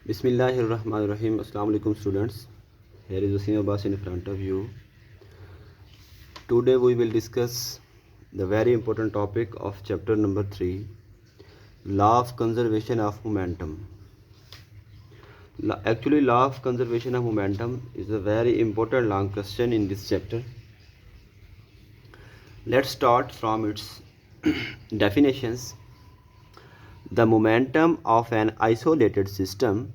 Bismillahirrahmanirrahim. Assalamu alaikum students. Here is Wasim Abbas in front of you. Today we will discuss the very important topic of chapter number 3, law of conservation of momentum. Actually, law of conservation of momentum is a very important long question in this chapter. Let's start from its definitions. The momentum of an isolated system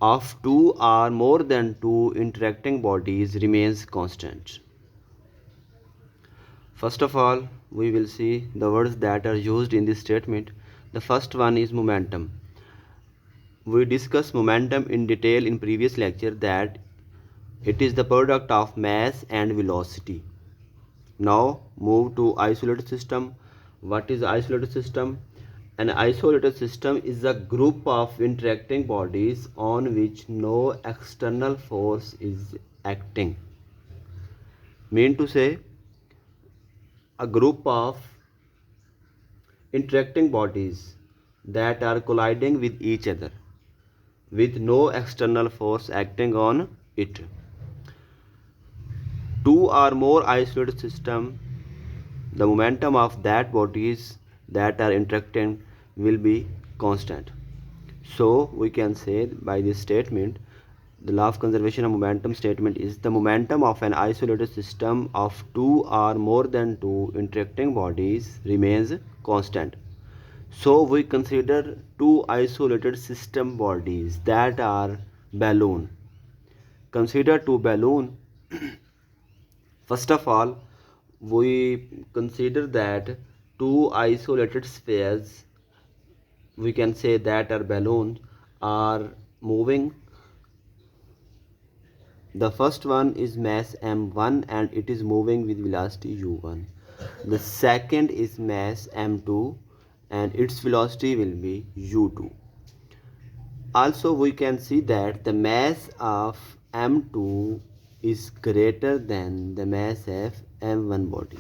of two or more than two interacting bodies remains constant. First of all, we will see the words that are used in this statement. The first one is momentum. We discussed momentum in detail in previous lecture that it is the product of mass and velocity. Now move to isolated system. What is isolated system? An isolated system is a group of interacting bodies on which no external force is acting. Mean to say, a group of interacting bodies that are colliding with each other with no external force acting on it. Two or more isolated systems, the momentum of that bodies that are interacting will be constant. So we can say by this statement, the law of conservation of momentum statement is the momentum of an isolated system of two or more than two interacting bodies remains constant. So we consider two isolated system bodies that are balloon. Consider two balloon. First of all, we consider that two isolated spheres, we can say that are balloons, are moving. The first one is mass m1 and it is moving with velocity u1. The second is mass m2 and its velocity will be u2. Also we can see that the mass of m2 is greater than the mass of m1 body.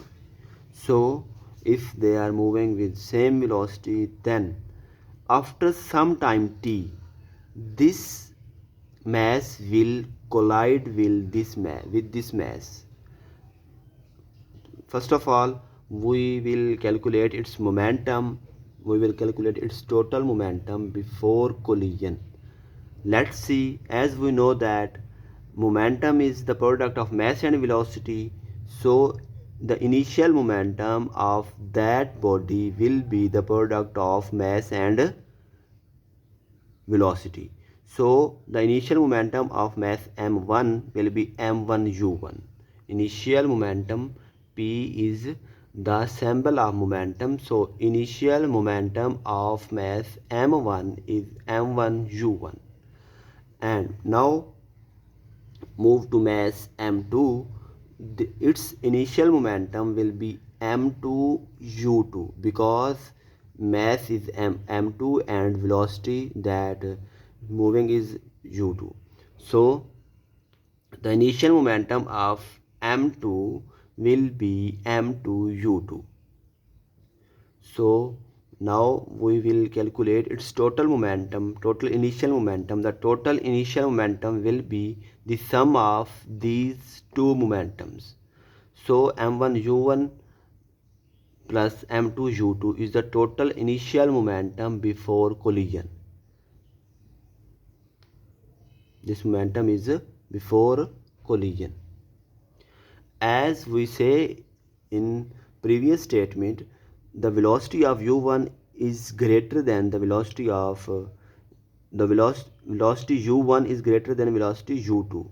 So if they are moving with same velocity, then after some time t, this mass will collide with this mass. First of all, we will calculate its momentum. We will calculate its total momentum before collision. Let's see, as we know that momentum is the product of mass and velocity, so the initial momentum of that body will be the product of mass and velocity. So the initial momentum of mass m1 will be m1 u1. Initial momentum p is the symbol of momentum, so initial momentum of mass m1 is m1 u1. And now move to mass m2. Its initial momentum will be m2 u2 because mass is m2 and velocity that moving is u2. So the initial momentum of m2 will be m2 u2. So now we will calculate its total momentum, total initial momentum. The total initial momentum will be the sum of these two momentums. So m1 u1 plus m2 u2 is the total initial momentum before collision. This momentum is before collision. As we say in previous statement, the velocity of u1 is greater than the velocity of velocity u1 is greater than velocity u2.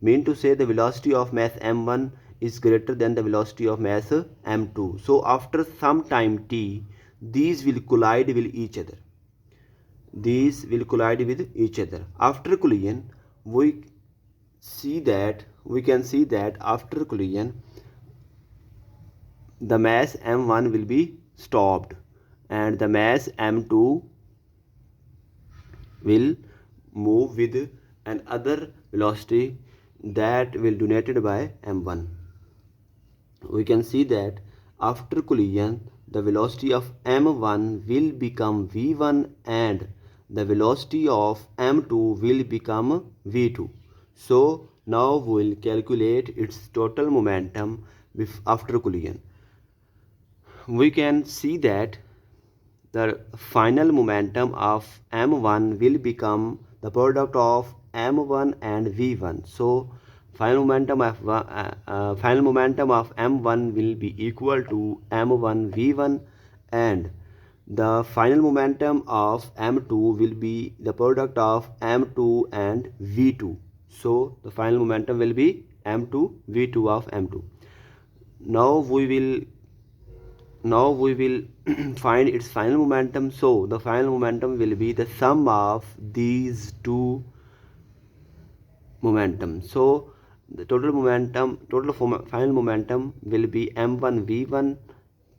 Mean to say the velocity of mass m1 is greater than the velocity of mass m2. So after some time t, these will collide with each other. These will collide with each other. After collision, we can see that after collision, the mass m1 will be stopped and the mass m2 will move with another velocity that will donated by m1. We can see that after collision the velocity of m1 will become v1 and the velocity of m2 will become v2. So now we will calculate its total momentum after collision. We can see that the final momentum of m1 will become the product of m1 and v1. So final momentum of m1 will be equal to m1 v1, and the final momentum of m2 will be the product of m2 and v2. So the final momentum will be m2 v2 of m2. Now we will find its final momentum. So the final momentum will be the sum of these two momentum. So the final momentum will be m1 v1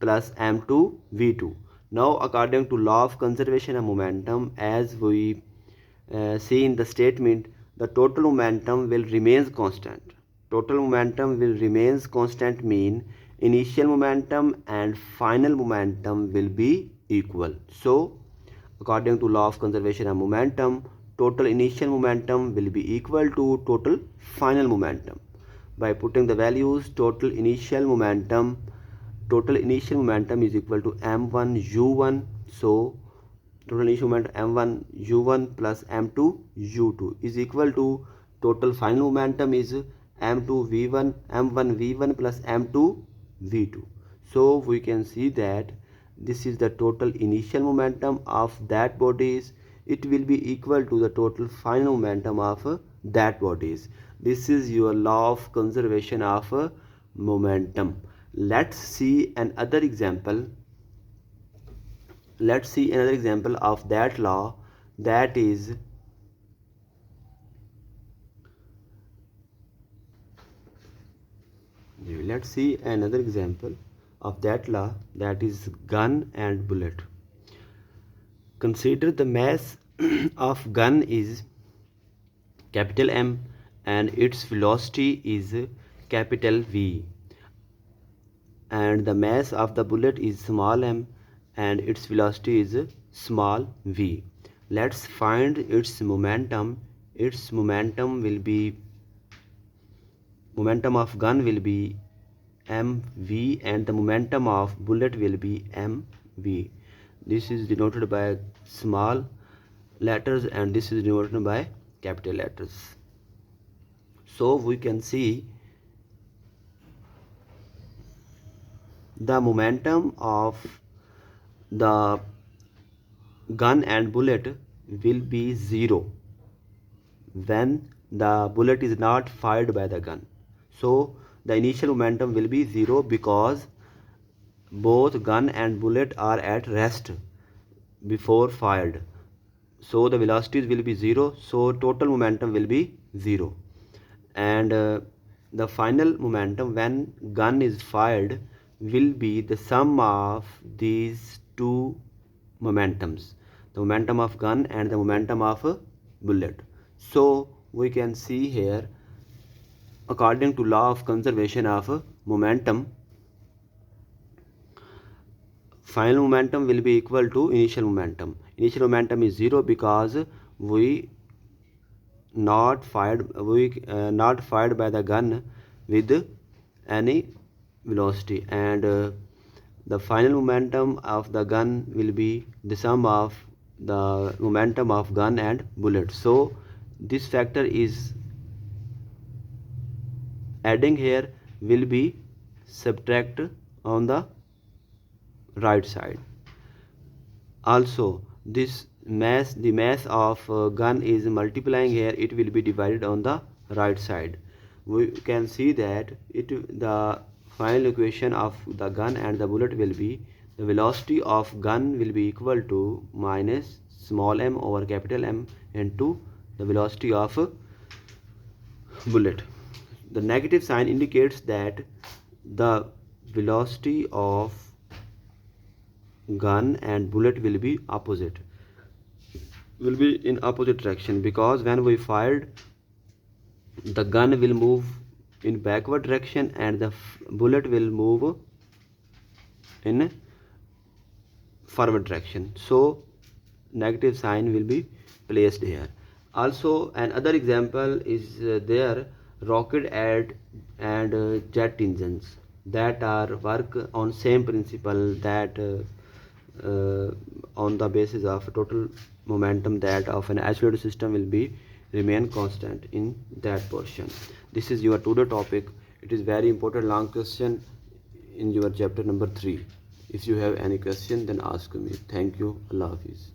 plus m2 v2. Now according to law of conservation of momentum, as we see in the statement, the total momentum will remains constant. Total momentum will remains constant mean initial momentum and final momentum will be equal. So according to law of conservation of momentum, total initial momentum will be equal to total final momentum. By putting the values, total initial momentum is equal to m1 u1. So total initial momentum m1 u1 plus m2 u2 is equal to total final momentum is m2 v1 m1 v1 plus m2 v2. So we can see that this is the total initial momentum of that bodies. It will be equal to the total final momentum of that bodies. This is your law of conservation of momentum. Let's see another example. Of that law, that is let's see another example of that law, that is gun and bullet. Consider the mass of gun is capital M and its velocity is capital V, and the mass of the bullet is small m and its velocity is small v. Let's find its momentum. Its momentum of gun will be mv and the momentum of bullet will be mv. This is denoted by small letters and this is denoted by capital letters. So we can see the momentum of the gun and bullet will be zero when the bullet is not fired by the gun. So the initial momentum will be zero because both gun and bullet are at rest before fired. So the velocities will be zero, so total momentum will be zero, and the final momentum when gun is fired will be the sum of these two momentums, the momentum of gun and the momentum of bullet. So we can see here, according to law of conservation of momentum, final momentum will be equal to initial momentum. Initial momentum is zero because we not fired by the gun with any velocity, and the final momentum of the gun will be the sum of the momentum of gun and bullet. So this factor is adding here will be subtract on the right side. Also the mass of gun is multiplying here, it will be divided on the right side. We can see that the final equation of the gun and the bullet will be the velocity of gun will be equal to minus small m over capital M into the velocity of bullet. The negative sign indicates that the velocity of gun and bullet will be in opposite direction, because when we fired, the gun will move in backward direction and the bullet will move in forward direction. So negative sign will be placed here. Also another example is there rocket and jet engines that are work on same principle, that on the basis of total momentum that of an isolated system will be remain constant in that portion. This is your today topic. It is very important long question in your chapter number 3. If you have any question then ask me. Thank you. Allah Hafiz.